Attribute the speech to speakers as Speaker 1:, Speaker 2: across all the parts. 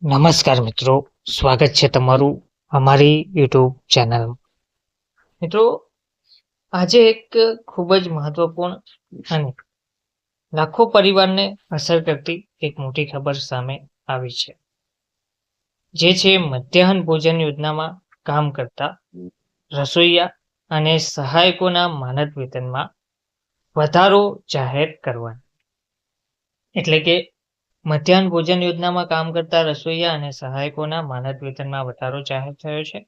Speaker 1: નમસ્કાર મિત્રો, સ્વાગત છે તમારું અમારી યુટ્યુબ ચેનલમાં. મિત્રો, આજે એક ખૂબ જ મહત્વપૂર્ણ અને લાખો પરિવારને અસર કરતી એક મોટી ખબર સામે આવી છે, જે છે મધ્યાહન ભોજન યોજનામાં કામ કરતા રસોઈયા અને સહાયકોના માનદ વેતનમાં વધારો જાહેર કરવાનો. એટલે કે મધ્યાહન ભોજન યોજનામાં કામ કરતા રસોઈયા અને સહાયકોના માનદ વેતનમાં વધારો જાહેર થયો છે.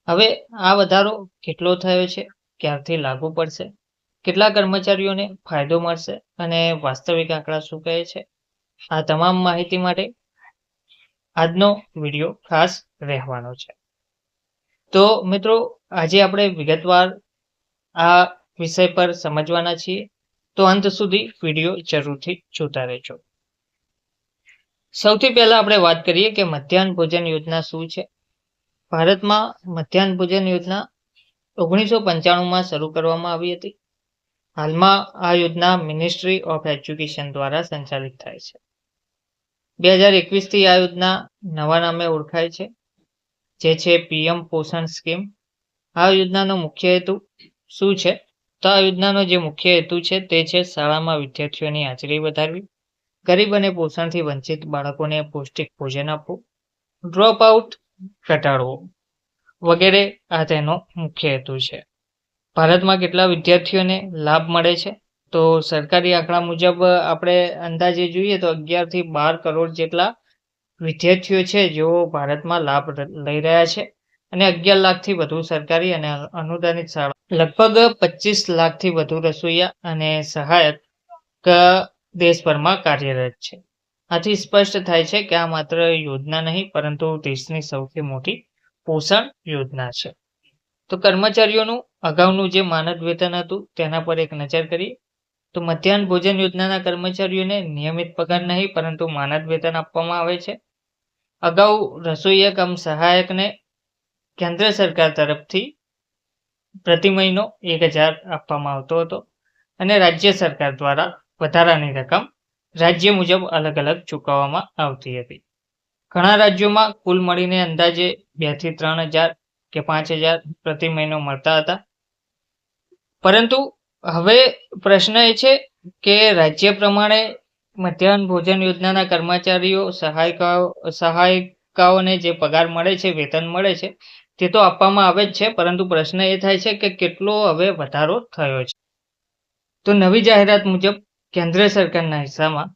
Speaker 1: હવે આ વધારો કેટલો થયો છે, ક્યારથી લાગુ પડશે, કેટલા કર્મચારીઓને ફાયદો મળશે અને વાસ્તવિક આંકડા શું કહે છે, આ તમામ માહિતી માટે આજનો વિડીયો ખાસ રહેવાનો છે. તો મિત્રો, આજે આપણે વિગતવાર આ વિષય પર સમજવાના છીએ, તો અંત સુધી વિડીયો જરૂરથી જોતા રહેજો. સૌથી પહેલા આપણે વાત કરીએ કે મધ્યાહન ભોજન યોજના શું છે. ભારતમાં મધ્યાહન ભોજન યોજના 1995માં શરૂ કરવામાં આવી હતી. હાલમાં આ યોજના મિનિસ્ટ્રી ઓફ એજ્યુકેશન દ્વારા સંચાલિત થાય છે. 2021થી આ યોજના નવા નામે ઓળખાય છે, જે છે પીએમ પોષણ સ્કીમ. આ યોજનાનો મુખ્ય હેતુ શું છે? તો આ યોજનાનો જે મુખ્ય હેતુ છે તે છે શાળામાં વિદ્યાર્થીઓની હાજરી વધારવી, ગરીબ અને પોષણથી વંચિત બાળકોને પૌષ્ટિક ભોજન આપવું, ડ્રોપ આઉટ ઘટાડવો વગેરે આ તેનો મુખ્ય હેતુ છે. ભારતમાં કેટલા વિદ્યાર્થીઓને લાભ મળે છે? તો સરકારી આંકડા મુજબ આપણે અંદાજે જોઈએ તો 11 થી 12 કરોડ જેટલા વિદ્યાર્થીઓ છે જેઓ ભારતમાં લાભ લઈ રહ્યા છે, અને 11 લાખથી વધુ સરકારી અને અનુદાનિત શાળા, લગભગ 25 લાખથી વધુ રસોઈયા અને સહાયક દેશભરમાં કાર્યરત છે. આથી સ્પષ્ટ થાય છે કે આ માત્ર યોજના નહીં, પરંતુ દેશની સૌથી મોટી પોષણ યોજના છે. તો કર્મચારીઓનું અગાઉનું જે માનદ વેતન હતું તેના પર એક નજર કરીએ તો મધ્યાહન ભોજન યોજનાના કર્મચારીઓને નિયમિત પગાર નહીં, પરંતુ માનદ વેતન આપવામાં આવે છે. અગાઉ રસોઈયા કમ સહાયકને કેન્દ્ર સરકાર તરફથી પ્રતિ મહિનો 1000 આપવામાં આવતો હતો, અને રાજ્ય સરકાર દ્વારા વધારાની રકમ રાજ્ય મુજબ અલગ અલગ ચૂકવવામાં આવતી હતી. ઘણા રાજ્યોમાં કુલ મળીને અંદાજે 2 થી 3000 કે 5000 પ્રતિ મહિનો મળતા હતા. પરંતુ હવે પ્રશ્ન એ છે કે રાજ્ય પ્રમાણે મધ્યાહન ભોજન યોજનાના કર્મચારીઓ સહાયિકાઓને જે પગાર મળે છે, વેતન મળે છે, તે તો આપવામાં આવે જ છે, પરંતુ પ્રશ્ન એ થાય છે કે કેટલો હવે વધારો થયો છે. તો નવી જાહેરાત મુજબ કેન્દ્ર સરકારના હિસ્સામાં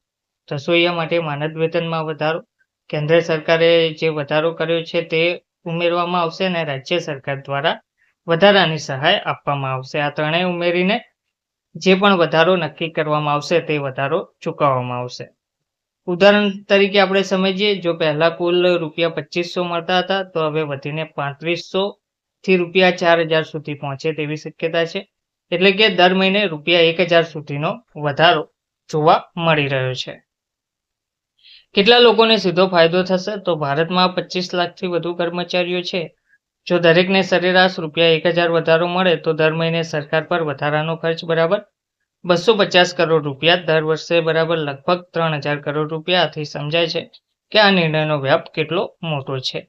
Speaker 1: રસોઈયા માટે માનદ વેતનમાં વધારો, કેન્દ્ર સરકારે જે વધારો કર્યો છે તે ઉમેરવામાં આવશે, અને રાજ્ય સરકાર દ્વારા વધારાની સહાય આપવામાં આવશે. આ ત્રણેય ઉમેરીને જે પણ વધારો નક્કી કરવામાં આવશે તે વધારો ચૂકવવામાં આવશે. ઉદાહરણ તરીકે આપણે સમજીએ, જો પહેલા કુલ ₹2500 મળતા હતા તો હવે વધીને 3500 થી ₹4000 સુધી પહોંચે તેવી શક્યતા છે. એટલે કે દર મહિને ₹1000 સુધીનો વધારો જોવા મળી રહ્યો છે. કેટલા લોકોને સીધો ફાયદો થશે? તો ભારતમાં 25 લાખથી વધુ કર્મચારીઓ છે. જો દરેકને સરેરાશ ₹1000 વધારો મળે તો દર મહિને સરકાર પર વધારાનો ખર્ચ બરાબર ₹250 કરોડ, દર વર્ષે બરાબર લગભગ ₹3000 કરોડ. આથી સમજાય છે કે આ નિર્ણયનો વ્યાપ કેટલો મોટો છે.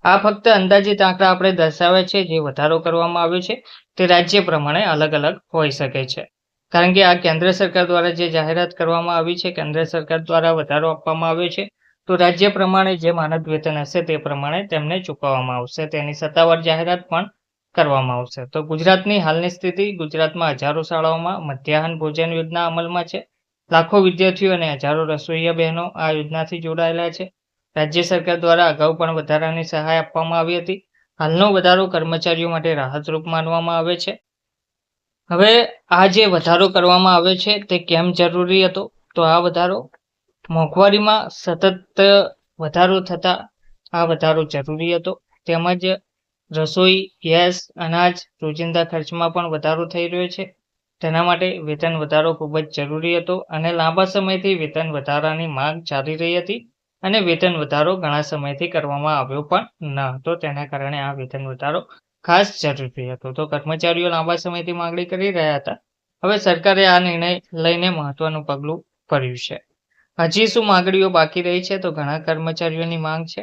Speaker 1: આ ફક્ત અંદાજિત આંકડા આપણે દર્શાવે છે. જે વધારો કરવામાં આવ્યો છે તે રાજ્ય પ્રમાણે અલગ અલગ હોઈ શકે છે, કારણ કે આ કેન્દ્ર સરકાર દ્વારા જે જાહેરાત કરવામાં આવી છે, કેન્દ્ર સરકાર દ્વારા વધારો આપવામાં આવ્યો છે, તો રાજ્ય પ્રમાણે જે માનદ વેતન હશે તે પ્રમાણે તેમને ચૂકવવામાં આવશે. તેની સત્તાવાર જાહેરાત પણ કરવામાં આવશે. તો ગુજરાતની હાલની સ્થિતિ: ગુજરાતમાં હજારો શાળાઓમાં મધ્યાહન ભોજન યોજના અમલમાં છે. લાખો વિદ્યાર્થીઓ અને હજારો રસોઈયા બહેનો આ યોજનાથી જોડાયેલા છે. રાજ્ય સરકાર દ્વારા અગાઉ પણ વધારાની સહાય આપવામાં આવી હતી. હાલનો વધારો કર્મચારીઓ માટે રાહતરૂપ માનવામાં આવે છે. હવે આ જે વધારો કરવામાં આવ્યો છે તે કેમ જરૂરી હતો? તો આ વધારો મોંઘવારીમાં સતત વધારો થતા આ વધારો જરૂરી હતો. તેમજ રસોઈ, ગેસ, અનાજ, રોજિંદા ખર્ચમાં પણ વધારો થઈ રહ્યો છે. તેના માટે વેતન વધારો ખૂબ જ જરૂરી હતો, અને લાંબા સમયથી વેતન વધારાની માંગ ચાલી રહી હતી, અને વેતન વધારો ઘણા સમયથી કરવામાં આવ્યો પણ ન હતો. તેના કારણે આ વેતન વધારો ખાસ જરૂરી હતો. તો કર્મચારીઓ લાંબા સમયથી માંગણી કરી રહ્યા હતા. હવે સરકારે આ નિર્ણય લઈને મહત્વનું પગલું ભર્યું છે. હજી શું માગણીઓ બાકી રહી છે? તો ઘણા કર્મચારીઓની માંગ છે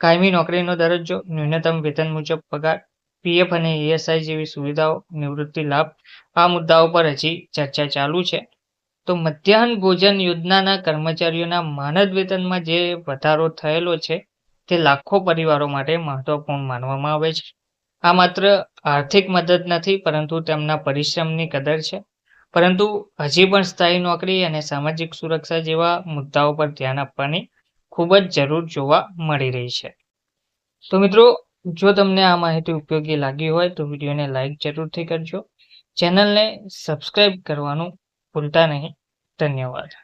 Speaker 1: કાયમી નોકરીનો દરજ્જો, ન્યૂનતમ વેતન મુજબ પગાર, પીએફ અને ઈએસઆઈ જેવી સુવિધાઓ, નિવૃત્તિ લાભ. આ મુદ્દાઓ પર હજી ચર્ચા ચાલુ છે. તો મધ્યાહન ભોજન યોજનાના કર્મચારીઓના માનદ વેતનમાં જે વધારો થયેલો છે તે લાખો પરિવારો માટે મહત્વપૂર્ણ માનવામાં આવે છે. આ માત્ર આર્થિક મદદ નથી, પરંતુ તેમના પરિશ્રમની કદર છે. પરંતુ હજી પણ સ્થાયી નોકરી અને સામાજિક સુરક્ષા જેવા મુદ્દાઓ પર ધ્યાન આપવાની ખૂબ જ જરૂર જોવા મળી રહી છે. તો મિત્રો, જો તમને આ માહિતી ઉપયોગી લાગી હોય તો વિડીયોને લાઈક જરૂરથી કરજો. ચેનલને સબસ્ક્રાઇબ કરવાનું ભૂલતા નહીં. ધન્યવાદ.